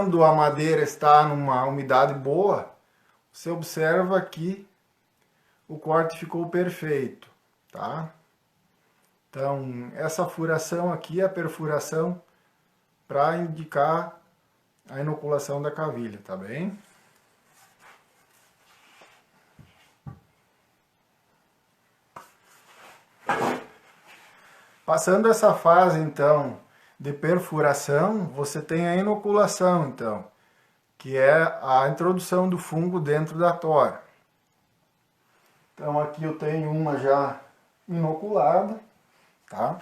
quando a madeira está numa umidade boa, você observa que o corte ficou perfeito, tá? Então, essa furação aqui é a perfuração para indicar a inoculação da cavilha, tá bem? Passando essa fase, então, de perfuração, você tem a inoculação, então, que é a introdução do fungo dentro da tora. Então, aqui eu tenho uma já inoculada, tá?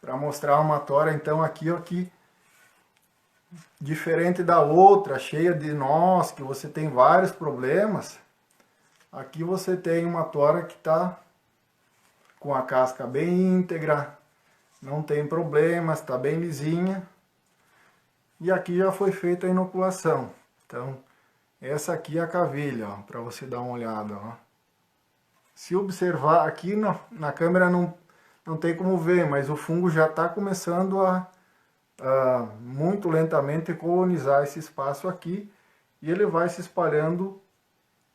Para mostrar uma tora, então, aqui, diferente da outra, cheia de nós, que você tem vários problemas, aqui você tem uma tora que está com a casca bem íntegra, não tem problemas, está bem lisinha. E aqui já foi feita a inoculação. Então, essa aqui é a cavilha, para você dar uma olhada. Ó. Se observar aqui na câmera não tem como ver, mas o fungo já está começando a muito lentamente colonizar esse espaço aqui. E ele vai se espalhando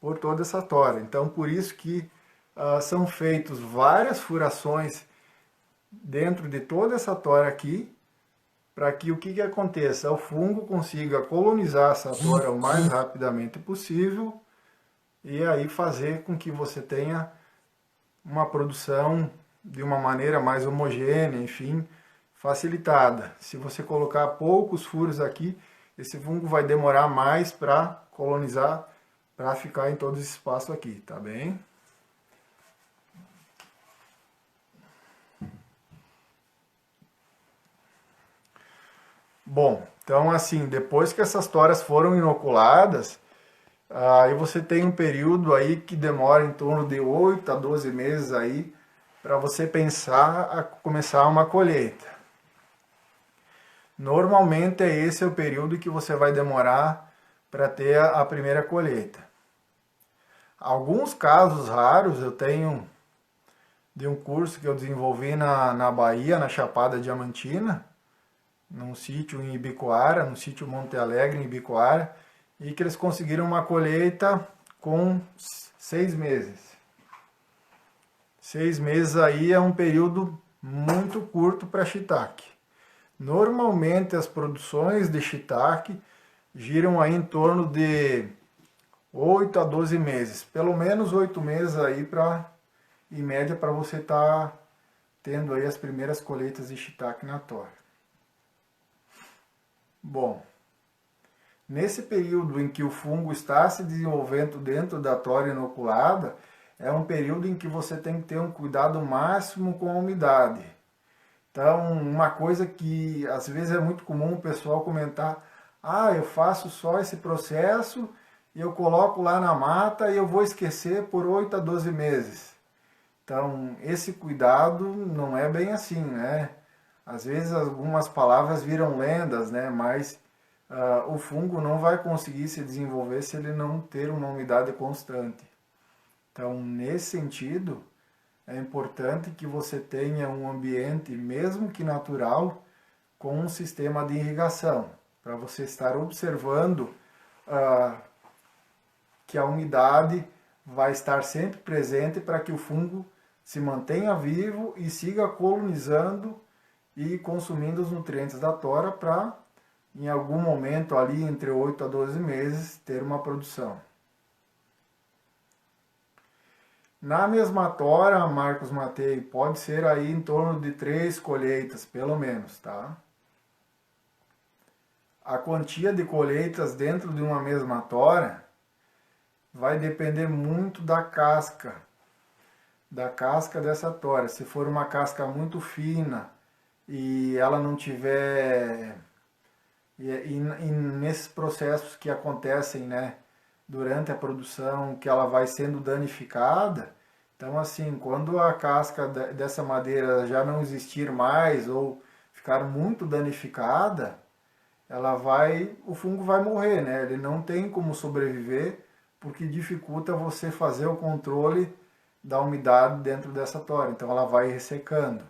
por toda essa tora. Então, por isso que são feitos várias furações dentro de toda essa tora aqui, para que o que aconteça? O fungo consiga colonizar essa tora o mais rapidamente possível e aí fazer com que você tenha uma produção de uma maneira mais homogênea, enfim, facilitada. Se você colocar poucos furos aqui, esse fungo vai demorar mais para colonizar, para ficar em todo esse espaço aqui, tá bem? Bom, então assim, depois que essas toras foram inoculadas, aí você tem um período aí que demora em torno de 8 a 12 meses aí para você pensar a começar uma colheita. Normalmente esse é o período que você vai demorar para ter a primeira colheita. Alguns casos raros eu tenho de um curso que eu desenvolvi na Bahia, na Chapada Diamantina, num sítio em Ibicoara, no sítio Monte Alegre, em Ibicoara, e que eles conseguiram uma colheita com 6 meses. 6 meses aí é um período muito curto para shiitake. Normalmente as produções de shiitake giram aí em torno de 8 a 12 meses. Pelo menos 8 meses aí em média para você estar tendo aí as primeiras colheitas de shiitake na tora. Bom, nesse período em que o fungo está se desenvolvendo dentro da tora inoculada, é um período em que você tem que ter um cuidado máximo com a umidade. Então, uma coisa que às vezes é muito comum o pessoal comentar, eu faço só esse processo e eu coloco lá na mata e eu vou esquecer por 8 a 12 meses. Então, esse cuidado não é bem assim, né? Às vezes algumas palavras viram lendas, né? Mas o fungo não vai conseguir se desenvolver se ele não ter uma umidade constante. Então, nesse sentido, é importante que você tenha um ambiente, mesmo que natural, com um sistema de irrigação, para você estar observando que a umidade vai estar sempre presente para que o fungo se mantenha vivo e siga colonizando e consumindo os nutrientes da tora para, em algum momento ali, entre 8 a 12 meses, ter uma produção. Na mesma tora, Marcos Matei, pode ser aí em torno de 3 colheitas, pelo menos, tá? A quantia de colheitas dentro de uma mesma tora vai depender muito da casca dessa tora. Se for uma casca muito fina e ela não tiver... E nesses processos que acontecem, né, durante a produção, que ela vai sendo danificada, então assim, quando a casca dessa madeira já não existir mais ou ficar muito danificada, o fungo vai morrer, né? Ele não tem como sobreviver, porque dificulta você fazer o controle da umidade dentro dessa tora, então ela vai ressecando.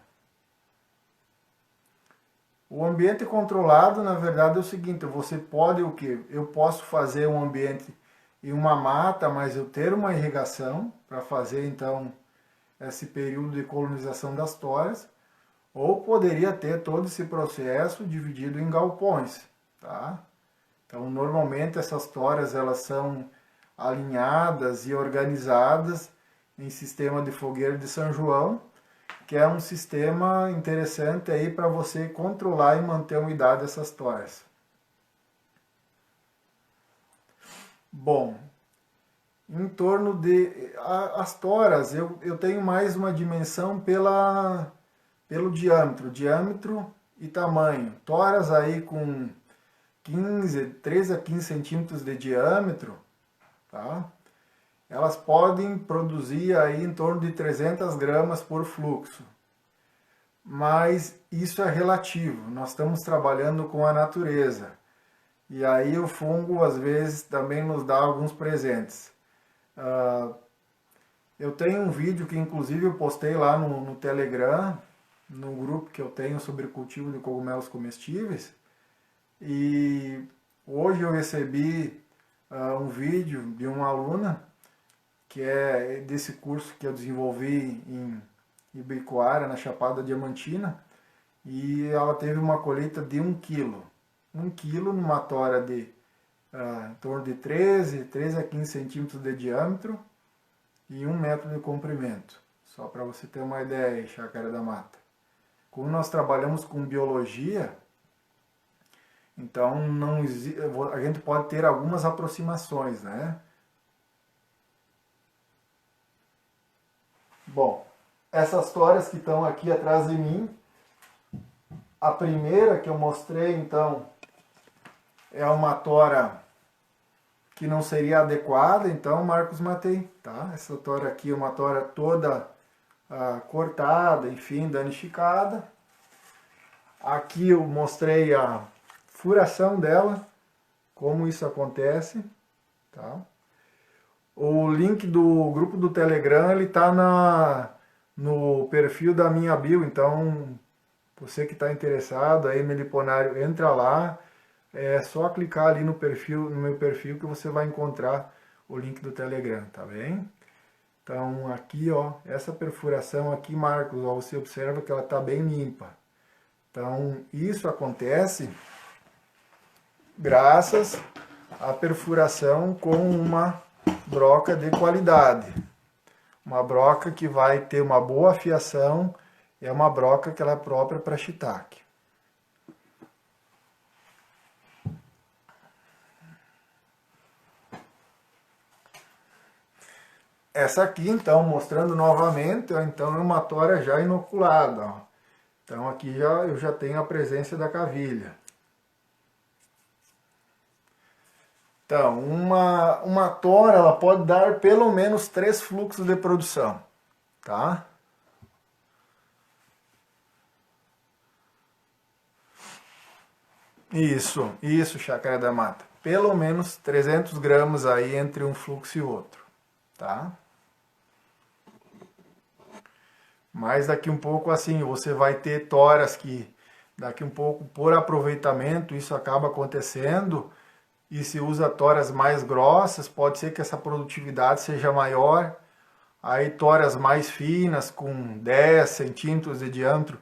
O ambiente controlado, na verdade, é o seguinte, você pode o quê? Eu posso fazer um ambiente em uma mata, mas eu ter uma irrigação para fazer, então, esse período de colonização das toras, ou poderia ter todo esse processo dividido em galpões, tá? Então, normalmente essas toras elas são alinhadas e organizadas em sistema de fogueira de São João, que é um sistema interessante aí para você controlar e manter a umidade dessas toras. Bom, em torno de as toras, eu tenho mais uma dimensão pelo diâmetro e tamanho. Toras aí com 13 a 15 centímetros de diâmetro, tá? Elas podem produzir aí em torno de 300 gramas por fluxo. Mas isso é relativo, nós estamos trabalhando com a natureza. E aí o fungo às vezes também nos dá alguns presentes. Eu tenho um vídeo que inclusive eu postei lá no Telegram, no grupo que eu tenho sobre cultivo de cogumelos comestíveis. E hoje eu recebi um vídeo de uma aluna, que é desse curso que eu desenvolvi em Ibicoara, na Chapada Diamantina, e ela teve uma colheita de 1 quilo. 1 quilo numa tora de em torno de 13 a 15 centímetros de diâmetro e 1 metro de comprimento. Só para você ter uma ideia aí, Chácara da Mata. Como nós trabalhamos com biologia, então não a gente pode ter algumas aproximações, né? Bom, essas toras que estão aqui atrás de mim, a primeira que eu mostrei, então, é uma tora que não seria adequada, então, Marcos, matei, tá? Essa tora aqui é uma tora toda cortada, enfim, danificada. Aqui eu mostrei a furação dela, como isso acontece, tá? O link do grupo do Telegram, ele tá no perfil da minha bio, então você que está interessado aí, meliponário, entra lá, é só clicar ali no meu perfil que você vai encontrar o link do Telegram, tá bem? Então aqui, ó, essa perfuração aqui, Marcos, ó, você observa que ela está bem limpa. Então isso acontece graças à perfuração com uma broca de qualidade. Uma broca que vai ter uma boa afiação, é uma broca que ela é própria para shiitake. Essa aqui, então, mostrando novamente, ó, então é uma tora já inoculada. Ó. Então aqui eu já tenho a presença da cavilha. Então, uma tora ela pode dar pelo menos 3 fluxos de produção, tá? Isso, Chácara da Mata. Pelo menos 300 gramas aí entre um fluxo e outro, tá? Mas daqui um pouco assim, você vai ter toras que daqui um pouco por aproveitamento isso acaba acontecendo e se usa toras mais grossas, pode ser que essa produtividade seja maior. Aí toras mais finas com 10 centímetros de diâmetro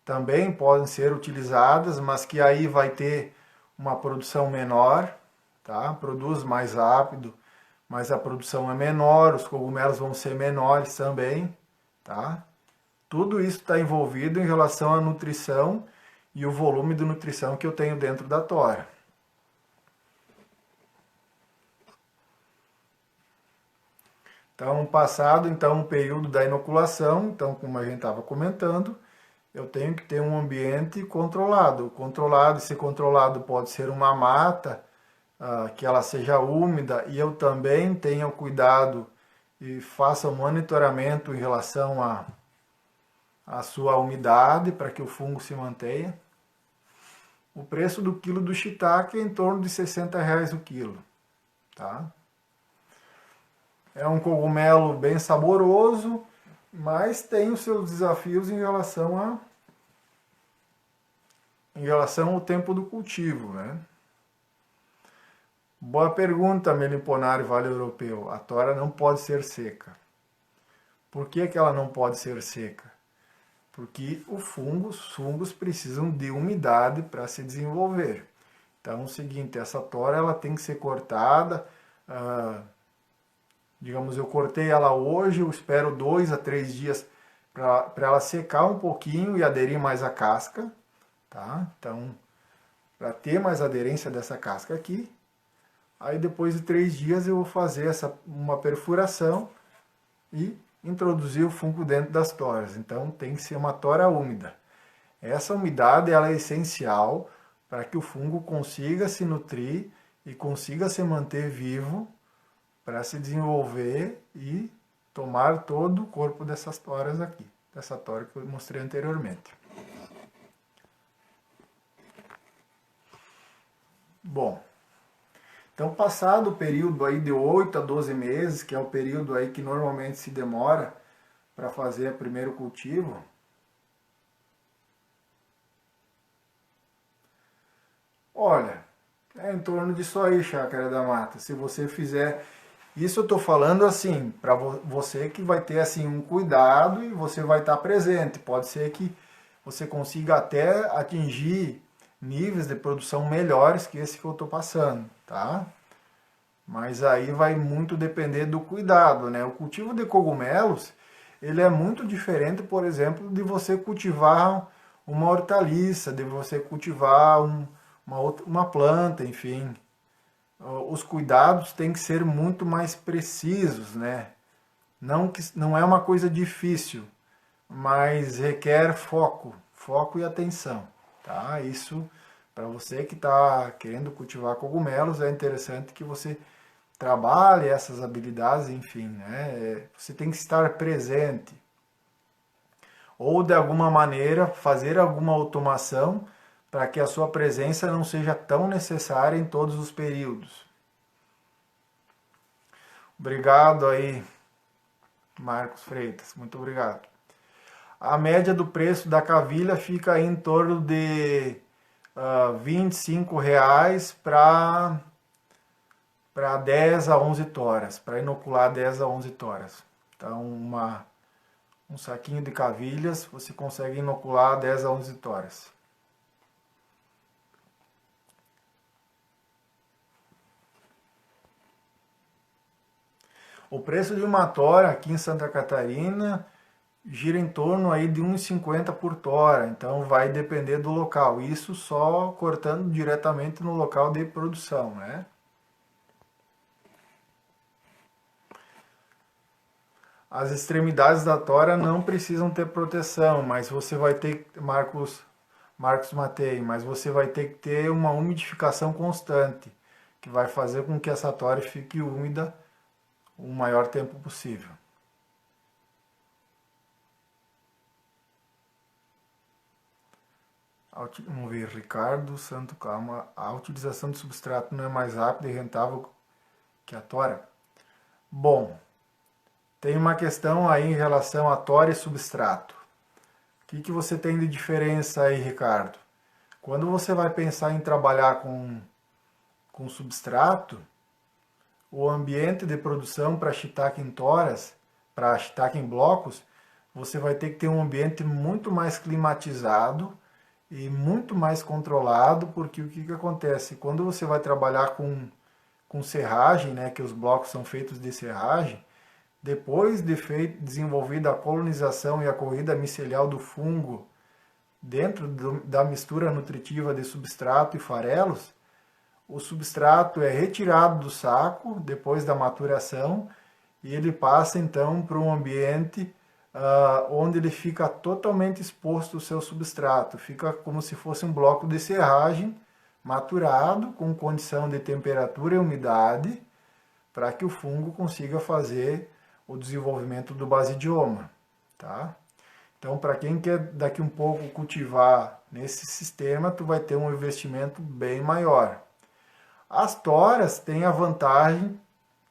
também podem ser utilizadas, mas que aí vai ter uma produção menor, tá? Produz mais rápido, mas a produção é menor, os cogumelos vão ser menores também, tá? Tudo isso está envolvido em relação à nutrição e o volume de nutrição que eu tenho dentro da tora. Então, passado então, o período da inoculação, então, como a gente estava comentando, eu tenho que ter um ambiente controlado. Esse controlado pode ser uma mata, que ela seja úmida, e eu também tenha cuidado e faça um monitoramento em relação à sua umidade, para que o fungo se mantenha. O preço do quilo do shiitake é em torno de R$60 o quilo, tá? É um cogumelo bem saboroso, mas tem os seus desafios em relação em relação ao tempo do cultivo, né? Boa pergunta, Meliponário Vale Europeu. A tora não pode ser seca. Por que que ela não pode ser seca? Porque os fungos precisam de umidade para se desenvolver. Então é o seguinte, essa tora ela tem que ser cortada, digamos, eu cortei ela hoje, eu espero 2 a 3 dias para ela secar um pouquinho e aderir mais à casca, tá? Então, para ter mais aderência dessa casca aqui, aí depois de 3 dias eu vou fazer uma perfuração e introduzir o fungo dentro das toras. Então tem que ser uma tora úmida. Essa umidade ela é essencial para que o fungo consiga se nutrir e consiga se manter vivo para se desenvolver e tomar todo o corpo dessas toras aqui, dessa tora que eu mostrei anteriormente. Bom, então passado o período aí de 8 a 12 meses, que é o período aí que normalmente se demora para fazer o primeiro cultivo, olha, é em torno disso aí, Chácara da Mata. Se você fizer, isso eu estou falando assim, para você que vai ter assim um cuidado e você vai estar presente. Pode ser que você consiga até atingir níveis de produção melhores que esse que eu estou passando, tá? Mas aí vai muito depender do cuidado, né? O cultivo de cogumelos, ele é muito diferente, por exemplo, de você cultivar uma hortaliça, de você cultivar uma planta, enfim. Os cuidados têm que ser muito mais precisos, né? Não é uma coisa difícil, mas requer foco e atenção, tá? Isso, para você que está querendo cultivar cogumelos, é interessante que você trabalhe essas habilidades, enfim, né? Você tem que estar presente. Ou, de alguma maneira, fazer alguma automação para que a sua presença não seja tão necessária em todos os períodos. Obrigado aí, Marcos Freitas. Muito obrigado. A média do preço da cavilha fica aí em torno de R$ 25 para 10 a 11 toras, para inocular 10 a 11 toras. Então, um saquinho de cavilhas, você consegue inocular 10 a 11 toras. O preço de uma tora aqui em Santa Catarina gira em torno aí de R$ 1,50 por tora, então vai depender do local. Isso só cortando diretamente no local de produção, né? As extremidades da tora não precisam ter proteção, mas você vai ter, Marcos Matei, mas você vai ter que ter uma umidificação constante, que vai fazer com que essa tora fique úmida o maior tempo possível. Vamos ver, Ricardo Santo Calma, a utilização de substrato não é mais rápida e rentável que a tora? Bom, tem uma questão aí em relação a tora e substrato. O que você tem de diferença aí, Ricardo? Quando você vai pensar em trabalhar com substrato, o ambiente de produção para shiitake em toras, para shiitake em blocos, você vai ter que ter um ambiente muito mais climatizado e muito mais controlado, porque o que acontece? Quando você vai trabalhar com serragem, né, que os blocos são feitos de serragem, depois de desenvolvida a colonização e a corrida micelial do fungo dentro da mistura nutritiva de substrato e farelos, o substrato é retirado do saco depois da maturação e ele passa então para um ambiente onde ele fica totalmente exposto ao seu substrato. Fica como se fosse um bloco de serragem maturado com condição de temperatura e umidade para que o fungo consiga fazer o desenvolvimento do basidioma, tá? Então, para quem quer daqui um pouco cultivar nesse sistema, tu vai ter um investimento bem maior. As toras têm a vantagem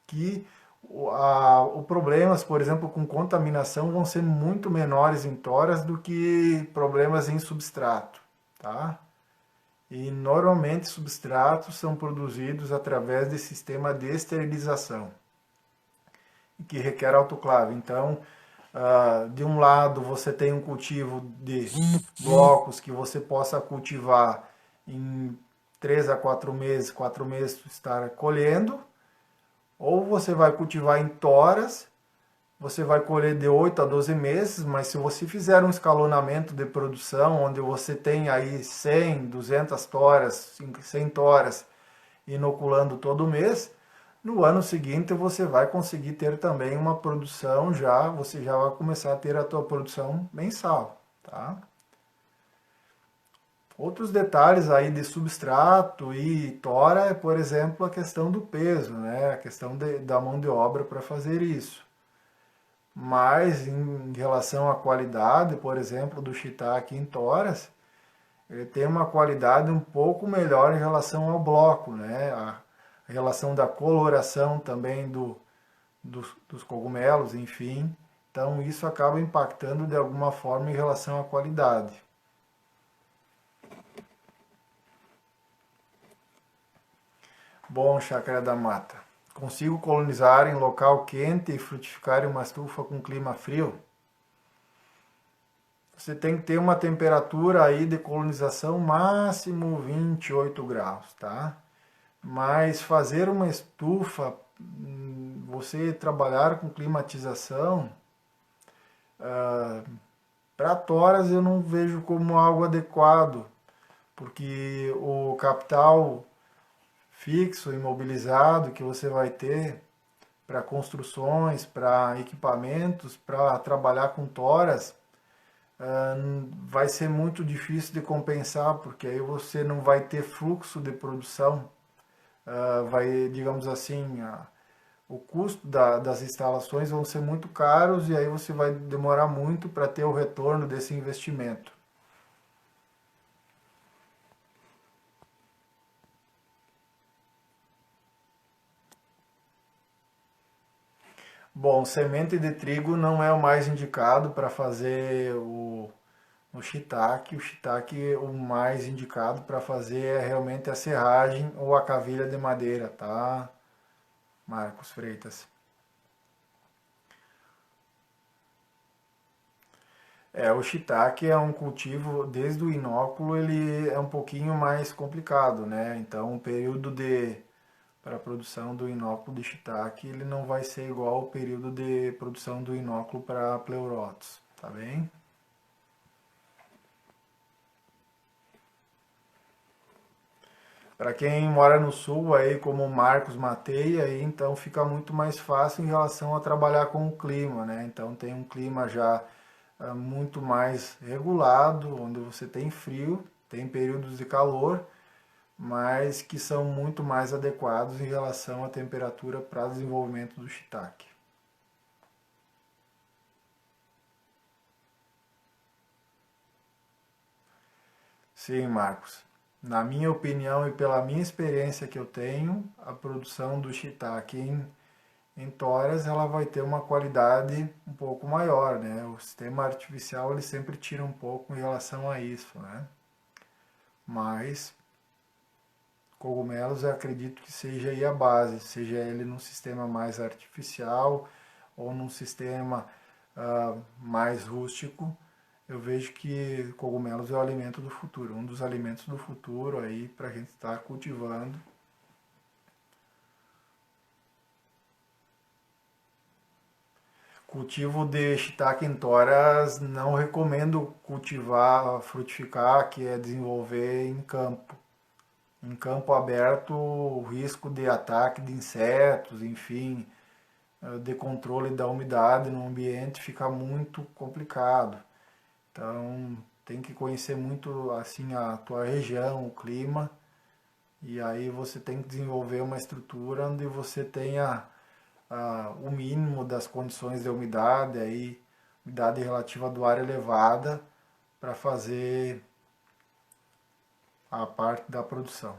que os problemas, por exemplo, com contaminação vão ser muito menores em toras do que problemas em substrato, tá? E normalmente substratos são produzidos através de sistema de esterilização, que requer autoclave. Então, de um lado você tem um cultivo de blocos que você possa cultivar em 3 a 4 meses, 4 meses estar colhendo, ou você vai cultivar em toras, você vai colher de 8 a 12 meses, mas se você fizer um escalonamento de produção, onde você tem aí 100, 200 toras, 100 toras inoculando todo mês, no ano seguinte você vai conseguir ter também uma produção já, você já vai começar a ter a tua produção mensal, tá? Outros detalhes aí de substrato e tora é, por exemplo, a questão do peso, né? A questão da mão de obra para fazer isso. Mas em relação à qualidade, por exemplo, do shiitake em toras, ele tem uma qualidade um pouco melhor em relação ao bloco, né? A relação da coloração também dos cogumelos, enfim. Então isso acaba impactando de alguma forma em relação à qualidade. Bom, chácara da mata. Consigo colonizar em local quente e frutificar em uma estufa com clima frio? Você tem que ter uma temperatura aí de colonização máximo 28 graus, tá? Mas fazer uma estufa, você trabalhar com climatização, para toras eu não vejo como algo adequado, porque o capital fixo, imobilizado que você vai ter para construções, para equipamentos, para trabalhar com toras, vai ser muito difícil de compensar, porque aí você não vai ter fluxo de produção, vai, digamos assim, o custo das instalações vão ser muito caros e aí você vai demorar muito para ter o retorno desse investimento. Bom, semente de trigo não é o mais indicado para fazer o shiitake. O shiitake, o mais indicado para fazer é realmente a serragem ou a cavilha de madeira, tá, Marcos Freitas? O shiitake é um cultivo, desde o inóculo, ele é um pouquinho mais complicado, né? Então, o período para a produção do inóculo de shiitake, ele não vai ser igual ao período de produção do inóculo para pleurotos, tá bem? Para quem mora no sul, aí como o Marcos Matei, aí então fica muito mais fácil em relação a trabalhar com o clima, né? Então tem um clima já muito mais regulado, onde você tem frio, tem períodos de calor, mas que são muito mais adequados em relação à temperatura para desenvolvimento do shiitake. Sim, Marcos. Na minha opinião e pela minha experiência que eu tenho, a produção do shiitake em toras ela vai ter uma qualidade um pouco maior, né? O sistema artificial ele sempre tira um pouco em relação a isso, né? Mas cogumelos eu acredito que seja aí a base, seja ele num sistema mais artificial ou num sistema mais rústico. Eu vejo que cogumelos é o alimento do futuro, um dos alimentos do futuro aí para a gente estar cultivando. Cultivo de shiitake em toras não recomendo cultivar, frutificar, que é desenvolver em campo. Em campo aberto, o risco de ataque de insetos, enfim, de controle da umidade no ambiente fica muito complicado. Então, tem que conhecer muito assim a tua região, o clima, e aí você tem que desenvolver uma estrutura onde você tenha o mínimo das condições de umidade, aí, umidade relativa do ar elevada, para fazer a parte da produção.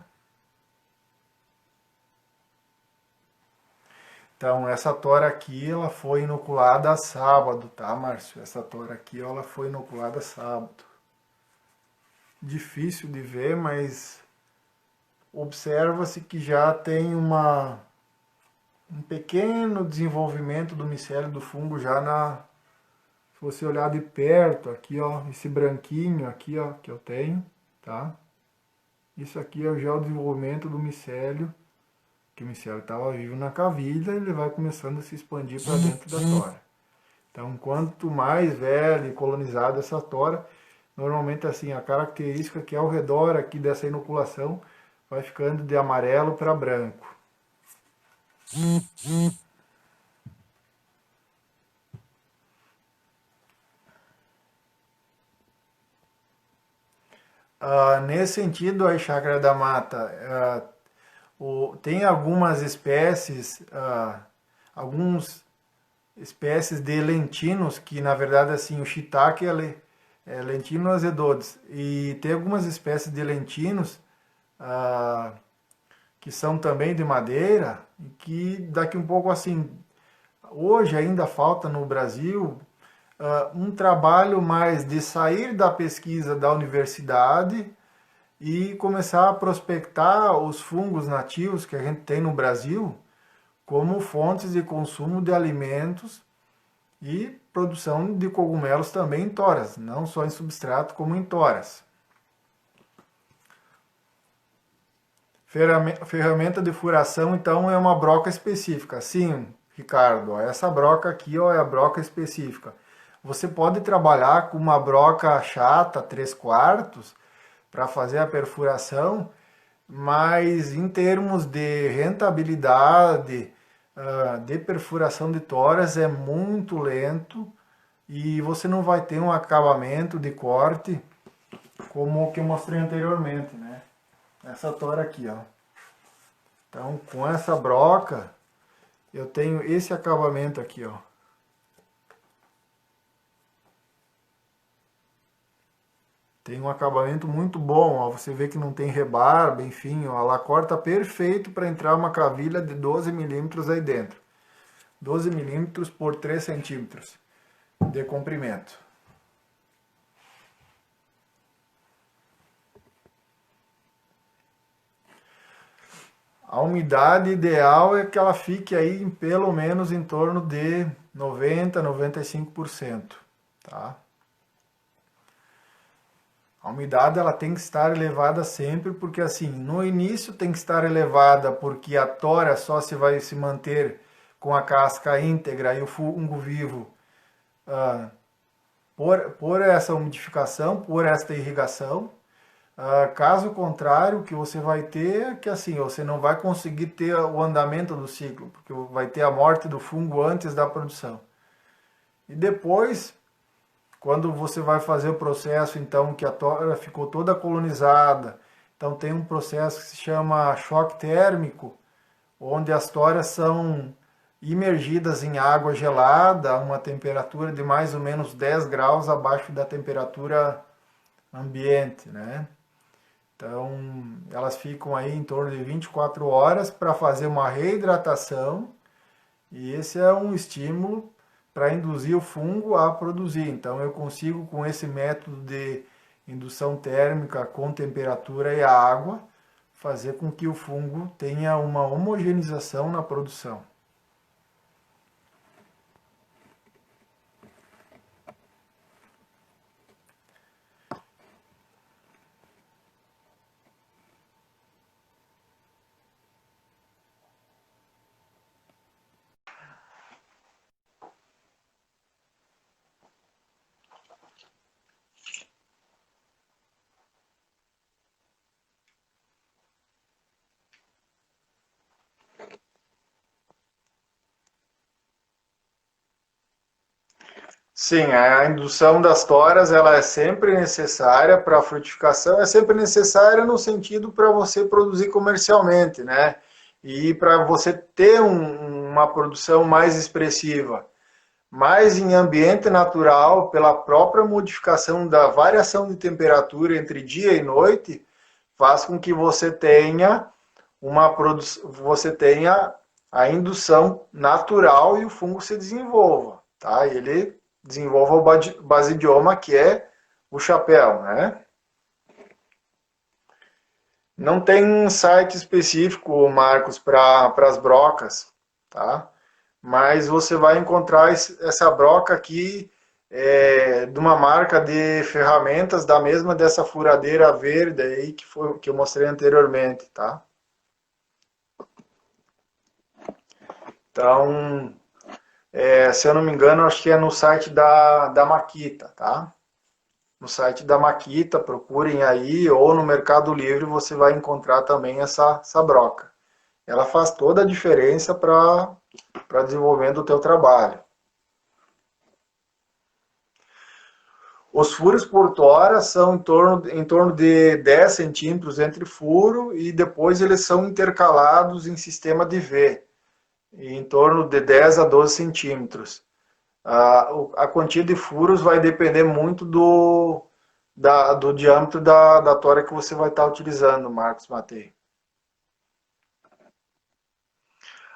Então, essa tora aqui, ela foi inoculada sábado, tá, Márcio? Essa tora aqui, ela foi inoculada sábado. difícil de ver, mas observa-se que já tem um pequeno desenvolvimento do micélio do fungo já se você olhar de perto, aqui ó, esse branquinho aqui ó, que eu tenho, tá? Isso aqui é já o desenvolvimento do micélio, que o micélio estava vivo na cavilha, ele vai começando a se expandir para dentro da tora. Então, quanto mais velha e colonizada essa tora, normalmente assim, a característica que ao redor aqui dessa inoculação vai ficando de amarelo para branco. Nesse sentido, a chácara da mata, tem algumas espécies, algumas espécies de lentinos, que na verdade assim, o shiitake é lentino azedodes, e tem algumas espécies de lentinos que são também de madeira, e que daqui um pouco assim, hoje ainda falta no Brasil um trabalho mais de sair da pesquisa da universidade e começar a prospectar os fungos nativos que a gente tem no Brasil como fontes de consumo de alimentos e produção de cogumelos também em toras, não só em substrato como em toras. Ferramenta de furação, então, é uma broca específica. Sim, Ricardo, ó, essa broca aqui ó, é a broca específica. Você pode trabalhar com uma broca chata, 3/4, para fazer a perfuração, mas em termos de rentabilidade, de perfuração de toras é muito lento e você não vai ter um acabamento de corte como o que eu mostrei anteriormente, né? Essa tora aqui, ó. Então, com essa broca, eu tenho esse acabamento aqui, ó. Tem um acabamento muito bom, ó. Você vê que não tem rebarba, enfim, ó, ela corta perfeito para entrar uma cavilha de 12 milímetros aí dentro. 12 milímetros por 3 centímetros de comprimento. A umidade ideal é que ela fique aí em pelo menos em torno de 90, 95%, tá? A umidade ela tem que estar elevada sempre, porque assim, no início tem que estar elevada porque a tora só vai se manter com a casca íntegra e o fungo vivo por essa umidificação, por esta irrigação. Caso contrário, o que você vai ter é que assim, você não vai conseguir ter o andamento do ciclo, porque vai ter a morte do fungo antes da produção. E depois, quando você vai fazer o processo, então, que a tora ficou toda colonizada, então tem um processo que se chama choque térmico, onde as toras são imergidas em água gelada a uma temperatura de mais ou menos 10 graus abaixo da temperatura ambiente, né? Então, elas ficam aí em torno de 24 horas para fazer uma reidratação, e esse é um estímulo para induzir o fungo a produzir. Então, eu consigo, com esse método de indução térmica com temperatura e água, fazer com que o fungo tenha uma homogeneização na produção. Sim, a indução das toras ela é sempre necessária para a frutificação, é sempre necessária no sentido para você produzir comercialmente, né? E para você ter uma produção mais expressiva. Mas em ambiente natural, pela própria modificação da variação de temperatura entre dia e noite, faz com que você tenha você tenha a indução natural e o fungo se desenvolva, tá? Ele desenvolva o basidioma, que é o chapéu, né? Não tem um site específico, Marcos, para as brocas, tá? Mas você vai encontrar essa broca aqui de uma marca de ferramentas da mesma dessa furadeira verde aí que eu mostrei anteriormente, tá? Então, se eu não me engano, acho que é no site da Makita, tá? No site da Makita, procurem aí, ou no Mercado Livre você vai encontrar também essa broca. Ela faz toda a diferença para desenvolvimento do teu trabalho. Os furos por tora são em torno de 10 centímetros entre furo e depois eles são intercalados em sistema de V, em torno de 10 a 12 centímetros. A quantia de furos vai depender muito do diâmetro da tora que você vai estar utilizando, Marcos Matei.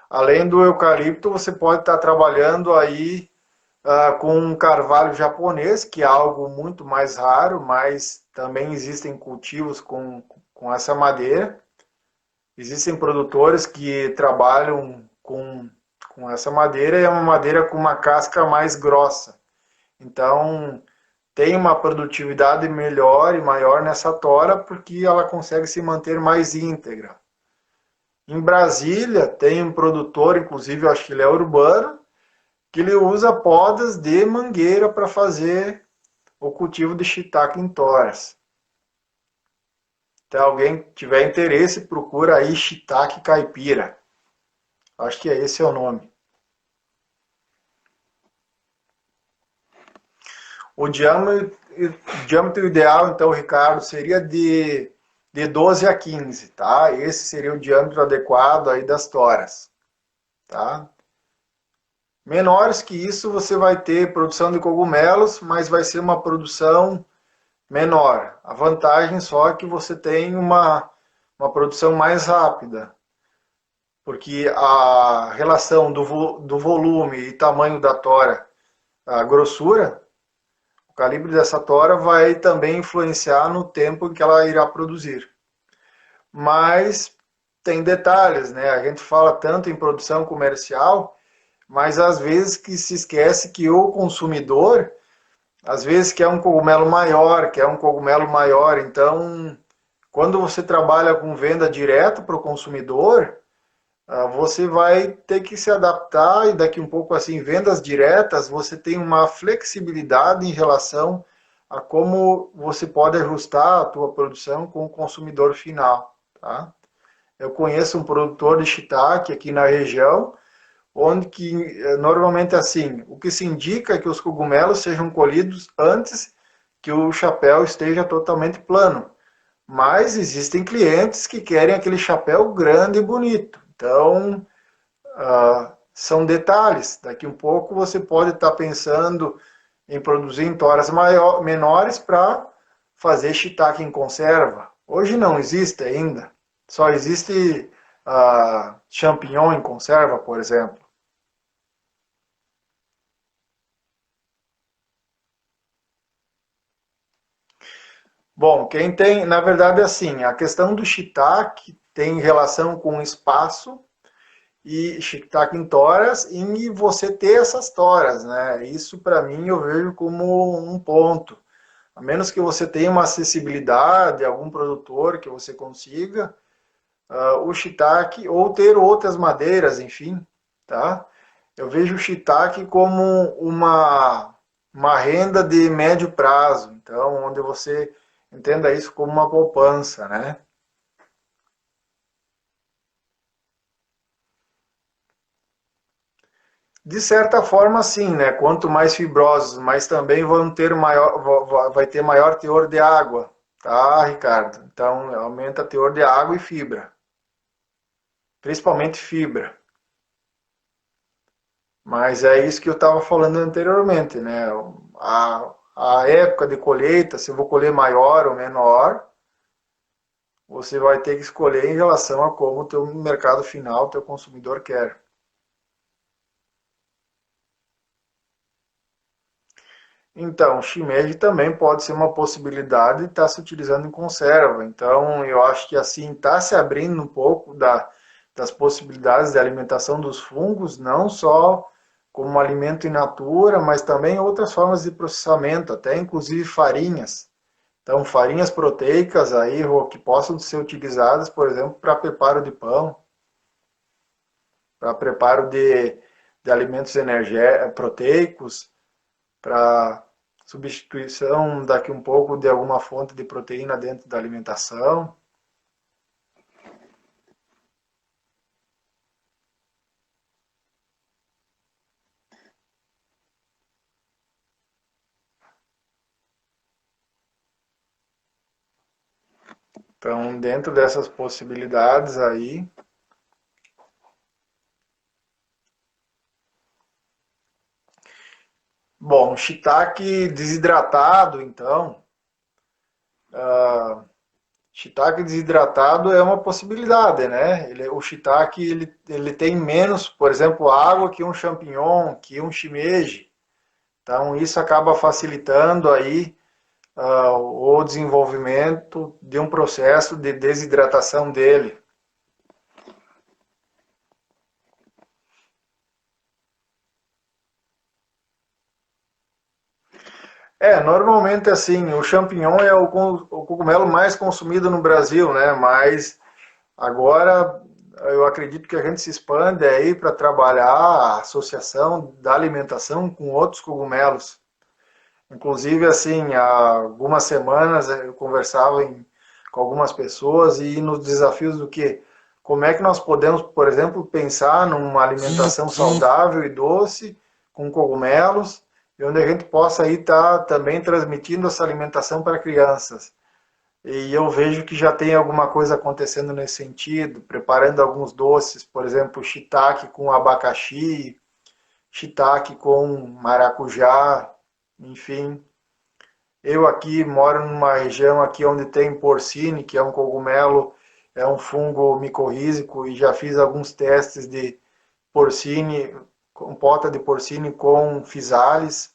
Além do eucalipto, você pode estar trabalhando aí com um carvalho japonês, que é algo muito mais raro, mas também existem cultivos com essa madeira. Existem produtores que trabalham com essa madeira e é uma madeira com uma casca mais grossa. Então, tem uma produtividade melhor e maior nessa tora porque ela consegue se manter mais íntegra. Em Brasília, tem um produtor, inclusive eu acho que ele é urbano, que ele usa podas de mangueira para fazer o cultivo de shiitake em toras. Então, alguém tiver interesse, procura aí shiitake caipira. Acho que esse é o nome. O diâmetro ideal, então, Ricardo, seria de 12 a 15, tá? Esse seria o diâmetro adequado aí das toras, tá? Menores que isso, você vai ter produção de cogumelos, mas vai ser uma produção menor. A vantagem só é que você tem uma produção mais rápida, porque a relação do volume e tamanho da tora, a grossura, o calibre dessa tora vai também influenciar no tempo em que ela irá produzir. Mas tem detalhes, né? A gente fala tanto em produção comercial, mas às vezes que se esquece que o consumidor, às vezes quer um cogumelo maior, quer um cogumelo maior. Então, quando você trabalha com venda direta para o consumidor, você vai ter que se adaptar e daqui um pouco assim, vendas diretas, você tem uma flexibilidade em relação a como você pode ajustar a tua produção com o consumidor final, tá? Eu conheço um produtor de shiitake aqui na região, onde que normalmente assim, o que se indica é que os cogumelos sejam colhidos antes que o chapéu esteja totalmente plano. Mas existem clientes que querem aquele chapéu grande e bonito. Então, são detalhes. Daqui um pouco você pode estar pensando em produzir em toras menores para fazer shiitake em conserva. Hoje não existe ainda. Só existe champignon em conserva, por exemplo. Bom, quem tem, na verdade, assim, a questão do shiitake tem relação com espaço e shiitake em toras e você ter essas toras, né? Isso para mim eu vejo como um ponto. A menos que você tenha uma acessibilidade, algum produtor que você consiga, o shiitake ou ter outras madeiras, enfim, tá? Eu vejo o shiitake como uma renda de médio prazo, então onde você entenda isso como uma poupança, né? De certa forma, sim, né? Quanto mais fibrosos, mas também vão ter vai ter maior teor de água, tá, Ricardo? Então, aumenta o teor de água e fibra, principalmente fibra. Mas é isso que eu estava falando anteriormente, né? A época de colheita, se eu vou colher maior ou menor, você vai ter que escolher em relação a como o teu mercado final, o teu consumidor quer. Então, o shimeji também pode ser uma possibilidade de estar se utilizando em conserva. Então, eu acho que assim está se abrindo um pouco das possibilidades de alimentação dos fungos, não só como alimento in natura, mas também outras formas de processamento, até inclusive farinhas. Então, farinhas proteicas aí, Rô, que possam ser utilizadas, por exemplo, para preparo de pão, para preparo de alimentos proteicos, para substituição daqui um pouco de alguma fonte de proteína dentro da alimentação. Então, dentro dessas possibilidades aí, bom, shiitake desidratado, então, shiitake desidratado é uma possibilidade, né? O shiitake ele tem menos, por exemplo, água que um champignon, que um shimeji. Então, isso acaba facilitando aí o desenvolvimento de um processo de desidratação dele. Normalmente assim, o champignon é o cogumelo mais consumido no Brasil, né? Mas agora eu acredito que a gente se expande aí para trabalhar a associação da alimentação com outros cogumelos. Inclusive, assim, há algumas semanas eu conversava com algumas pessoas e nos desafios do que, como é que nós podemos, por exemplo, pensar numa alimentação saudável e doce com cogumelos, e onde a gente possa aí estar também transmitindo essa alimentação para crianças. E eu vejo que já tem alguma coisa acontecendo nesse sentido, preparando alguns doces, por exemplo, shiitake com abacaxi, shiitake com maracujá, enfim. Eu aqui moro numa região aqui onde tem porcine, que é um cogumelo, é um fungo micorrízico, e já fiz alguns testes de porcine, compota de porcine com physalis.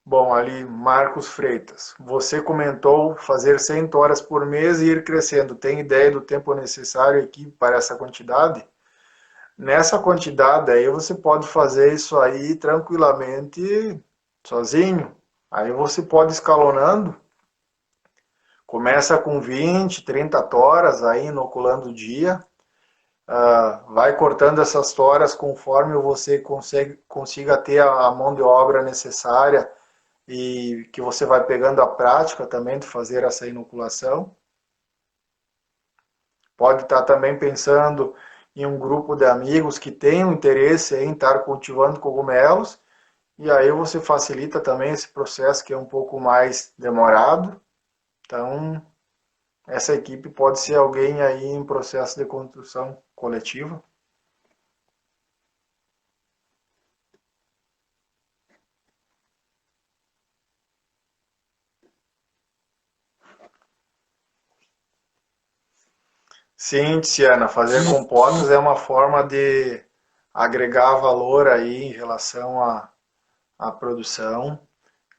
Bom, ali, Marcos Freitas, você comentou fazer 100 horas por mês e ir crescendo. Tem ideia do tempo necessário aqui para essa quantidade? Nessa quantidade aí você pode fazer isso aí tranquilamente sozinho. Aí você pode escalonando. Começa com 20, 30 toras aí inoculando o dia. Vai cortando essas toras conforme você consiga ter a mão de obra necessária e que você vai pegando a prática também de fazer essa inoculação. Pode estar também pensando em um grupo de amigos que tenham interesse em estar cultivando cogumelos, e aí você facilita também esse processo que é um pouco mais demorado. Então, essa equipe pode ser alguém aí em processo de construção coletiva. Sim, Tiziana, fazer compotas é uma forma de agregar valor aí em relação à produção.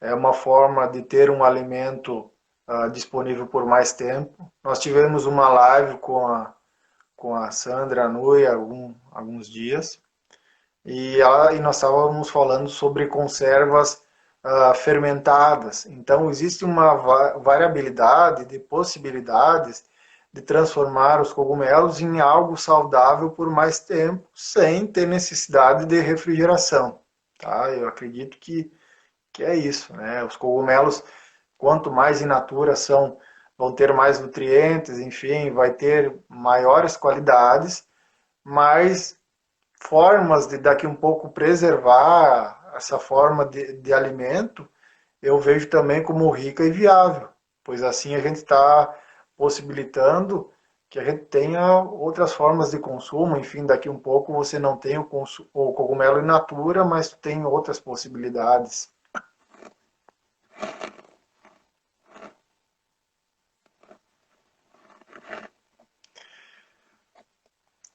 É uma forma de ter um alimento disponível por mais tempo. Nós tivemos uma live com a Sandra Nui alguns dias e nós estávamos falando sobre conservas fermentadas. Então, existe uma variabilidade de possibilidades de transformar os cogumelos em algo saudável por mais tempo, sem ter necessidade de refrigeração. Tá? Eu acredito que é isso, né? Os cogumelos, quanto mais in natura são, vão ter mais nutrientes, enfim, vai ter maiores qualidades, mas formas de daqui um pouco preservar essa forma de alimento, eu vejo também como rica e viável, pois assim a gente está possibilitando que a gente tenha outras formas de consumo, enfim, daqui um pouco você não tem o cogumelo in natura, mas tem outras possibilidades.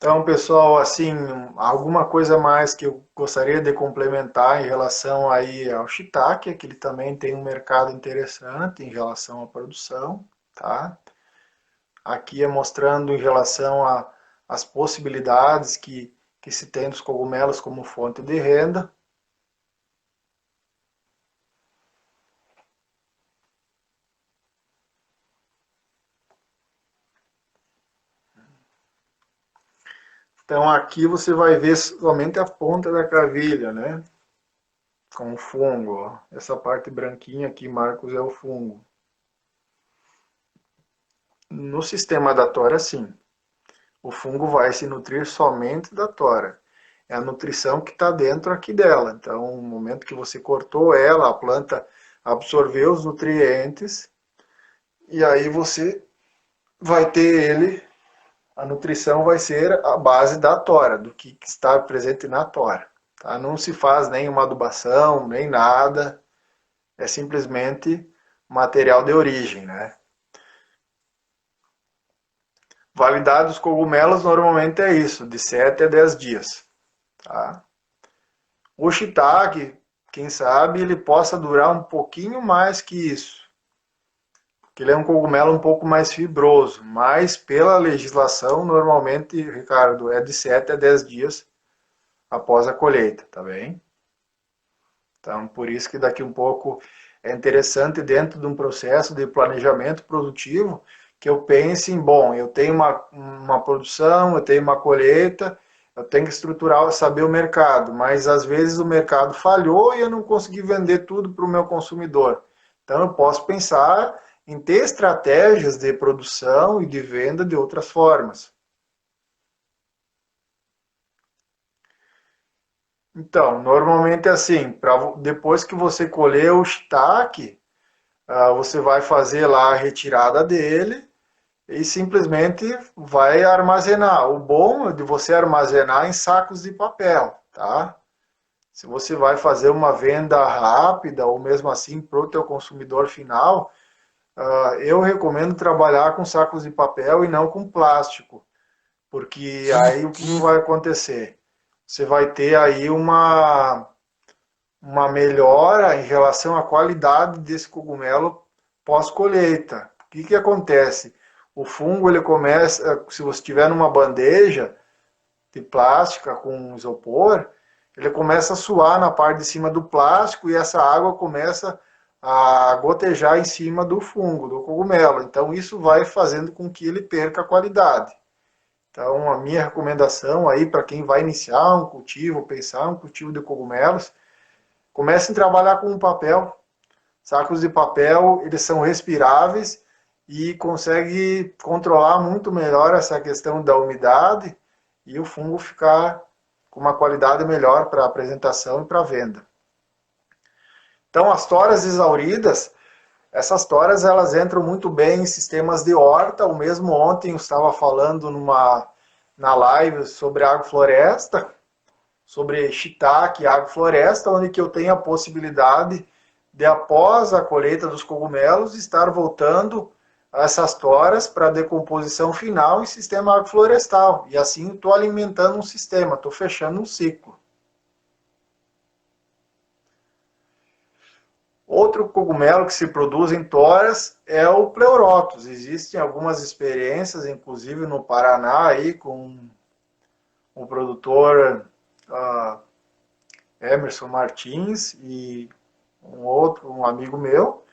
Então, pessoal, assim, alguma coisa mais que eu gostaria de complementar em relação aí ao shiitake, que ele também tem um mercado interessante em relação à produção, tá? Aqui é mostrando em relação às possibilidades que se tem dos cogumelos como fonte de renda. Então aqui você vai ver somente a ponta da cravilha, né? Com o fungo, ó. Essa parte branquinha aqui, Marcos, é o fungo. No sistema da tora, sim. O fungo vai se nutrir somente da tora. É a nutrição que está dentro aqui dela. Então, no momento que você cortou ela, a planta absorveu os nutrientes e aí você vai ter ele, a nutrição vai ser a base da tora, do que está presente na tora. Tá? Não se faz nenhuma adubação, nem nada, é simplesmente material de origem, né? Validade dos cogumelos normalmente é isso, de 7 a 10 dias. Tá? O shiitake, quem sabe, ele possa durar um pouquinho mais que isso. Porque ele é um cogumelo um pouco mais fibroso, mas pela legislação, normalmente, Ricardo, é de 7 a 10 dias após a colheita, tá bem? Então, por isso que daqui um pouco é interessante, dentro de um processo de planejamento produtivo, que eu pense em, bom, eu tenho uma produção, eu tenho uma colheita, eu tenho que estruturar, saber o mercado, mas às vezes o mercado falhou e eu não consegui vender tudo para o meu consumidor. Então, eu posso pensar em ter estratégias de produção e de venda de outras formas. Então, normalmente é assim, depois que você colher o shiitake, você vai fazer lá a retirada dele e simplesmente vai armazenar. O bom é de você armazenar em sacos de papel, tá? Se você vai fazer uma venda rápida ou mesmo assim para o teu consumidor final, eu recomendo trabalhar com sacos de papel e não com plástico, porque aí o que vai acontecer? Você vai ter aí uma melhora em relação à qualidade desse cogumelo pós-colheita. O que que acontece? O fungo, ele começa, se você tiver numa bandeja de plástica com isopor, ele começa a suar na parte de cima do plástico e essa água começa a gotejar em cima do fungo, do cogumelo. Então isso vai fazendo com que ele perca a qualidade. Então a minha recomendação aí para quem vai iniciar um cultivo, pensar um cultivo de cogumelos, comecem a trabalhar com papel. Sacos de papel, eles são respiráveis e consegue controlar muito melhor essa questão da umidade e o fungo ficar com uma qualidade melhor para apresentação e para venda. Então, as toras exauridas, essas toras elas entram muito bem em sistemas de horta. O mesmo ontem eu estava falando na live sobre agrofloresta, sobre shiitake e agrofloresta, onde que eu tenho a possibilidade de, após a colheita dos cogumelos, estar voltando essas toras para decomposição final em sistema agroflorestal. E assim estou alimentando um sistema, estou fechando um ciclo. Outro cogumelo que se produz em toras é o Pleurotus. Existem algumas experiências, inclusive no Paraná, aí, com o produtor Emerson Martins e um amigo meu,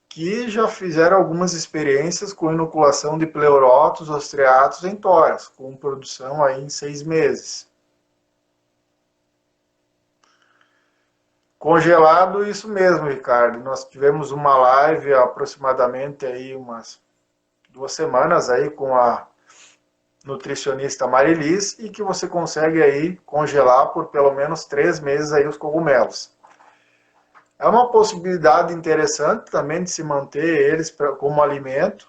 que já fizeram algumas experiências com inoculação de Pleurotus ostreatus em toras, com produção aí em 6 meses. Congelado, isso mesmo, Ricardo. Nós tivemos uma live há aproximadamente aí umas 2 semanas aí com a nutricionista Marilis e que você consegue aí congelar por pelo menos 3 meses aí os cogumelos. É uma possibilidade interessante também de se manter eles como alimento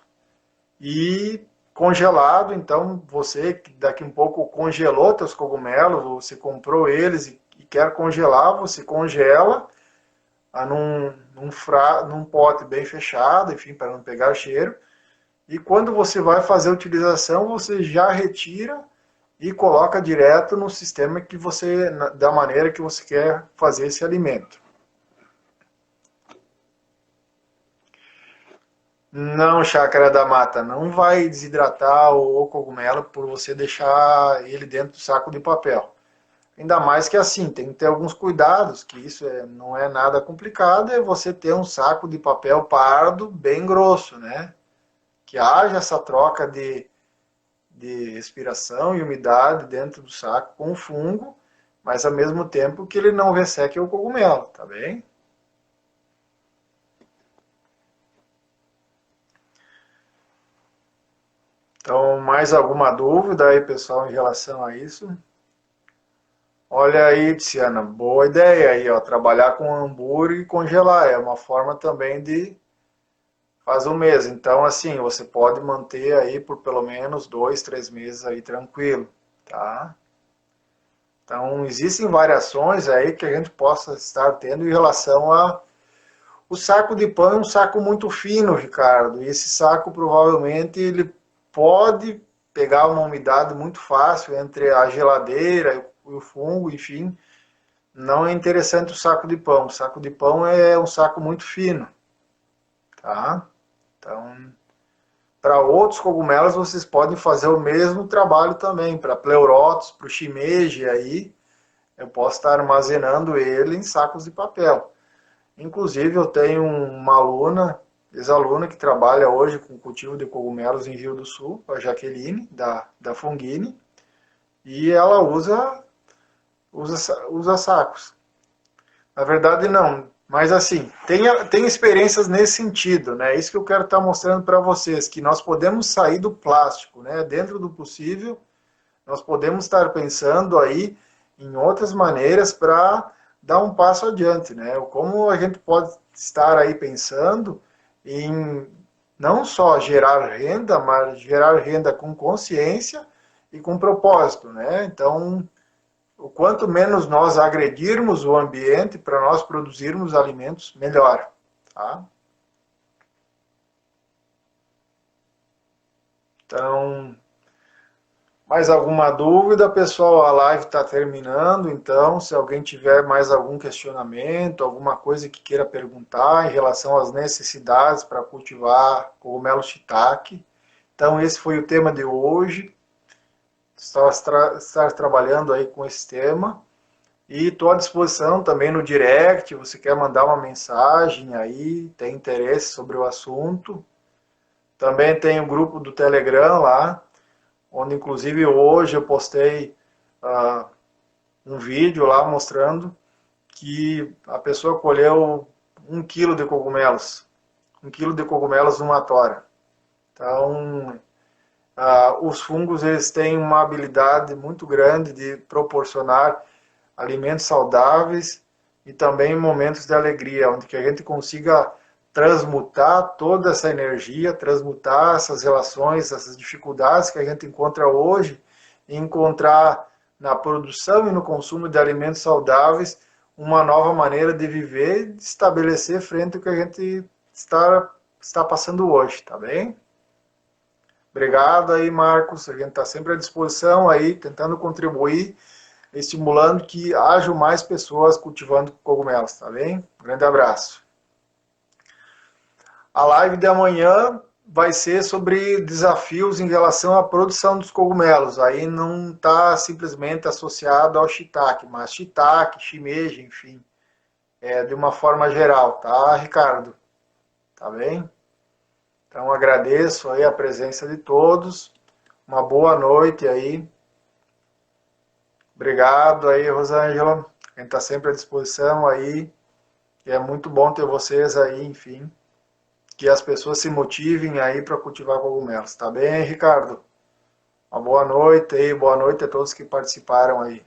e congelado. Então, você que daqui um pouco congelou seus cogumelos, você comprou eles e quer congelar, você congela num pote bem fechado, enfim, para não pegar cheiro. E quando você vai fazer a utilização, você já retira e coloca direto no sistema que você, da maneira que você quer fazer esse alimento. Não, chácara da mata, não vai desidratar o cogumelo por você deixar ele dentro do saco de papel. Ainda mais que assim, tem que ter alguns cuidados, que isso não é nada complicado, é você ter um saco de papel pardo bem grosso, né? Que haja essa troca de respiração e umidade dentro do saco com o fungo, mas ao mesmo tempo que ele não resseque o cogumelo, tá bem? Então, mais alguma dúvida aí, pessoal, em relação a isso? Olha aí, Tiziana, boa ideia aí, ó, trabalhar com hambúrguer e congelar, é uma forma também de fazer o mesmo. Então, assim, você pode manter aí por pelo menos 2, 3 meses aí tranquilo, tá? Então, existem variações aí que a gente possa estar tendo em relação a... O saco de pão é um saco muito fino, Ricardo, e esse saco provavelmente ele pode pegar uma umidade muito fácil entre a geladeira e o fungo, enfim. Não é interessante o saco de pão. O saco de pão é um saco muito fino, tá? Então, para outros cogumelos vocês podem fazer o mesmo trabalho também. Para pleurotos, para o shimeji aí, eu posso estar armazenando ele em sacos de papel. Inclusive eu tenho uma aluna, ex-aluna que trabalha hoje com cultivo de cogumelos em Rio do Sul, a Jaqueline, da Fungini, e ela usa sacos. Na verdade, não. Mas assim, tem experiências nesse sentido, né? Isso que eu quero estar mostrando para vocês, que nós podemos sair do plástico, né? Dentro do possível, nós podemos estar pensando aí em outras maneiras para dar um passo adiante, né? Como a gente pode estar aí pensando em não só gerar renda, mas gerar renda com consciência e com propósito, né? Então, o quanto menos nós agredirmos o ambiente para nós produzirmos alimentos, melhor. Tá? Então, mais alguma dúvida, pessoal? A live está terminando, então, se alguém tiver mais algum questionamento, alguma coisa que queira perguntar em relação às necessidades para cultivar cogumelo shiitake. Então, esse foi o tema de hoje. Estar trabalhando aí com esse tema. E estou à disposição também no direct, você quer mandar uma mensagem aí, tem interesse sobre o assunto. Também tem o grupo do Telegram lá, onde inclusive hoje eu postei um vídeo lá mostrando que a pessoa colheu 1 quilo de cogumelos. 1 quilo de cogumelos numa tora. Então, os fungos eles têm uma habilidade muito grande de proporcionar alimentos saudáveis e também momentos de alegria, onde que a gente consiga transmutar toda essa energia, transmutar essas relações, essas dificuldades que a gente encontra hoje, e encontrar na produção e no consumo de alimentos saudáveis uma nova maneira de viver e de estabelecer frente ao que a gente está passando hoje, tá bem? Obrigado aí, Marcos, a gente está sempre à disposição aí, tentando contribuir, estimulando que haja mais pessoas cultivando cogumelos, tá bem? Um grande abraço. A live de amanhã vai ser sobre desafios em relação à produção dos cogumelos. Aí não está simplesmente associado ao shiitake, mas shiitake, shimeji, enfim, de uma forma geral, tá, Ricardo? Tá bem? Então agradeço aí a presença de todos. Uma boa noite aí. Obrigado aí, Rosângela. A gente está sempre à disposição aí. E é muito bom ter vocês aí, enfim. Que as pessoas se motivem aí para cultivar cogumelos. Tá bem, Ricardo? Uma boa noite aí. Boa noite a todos que participaram aí.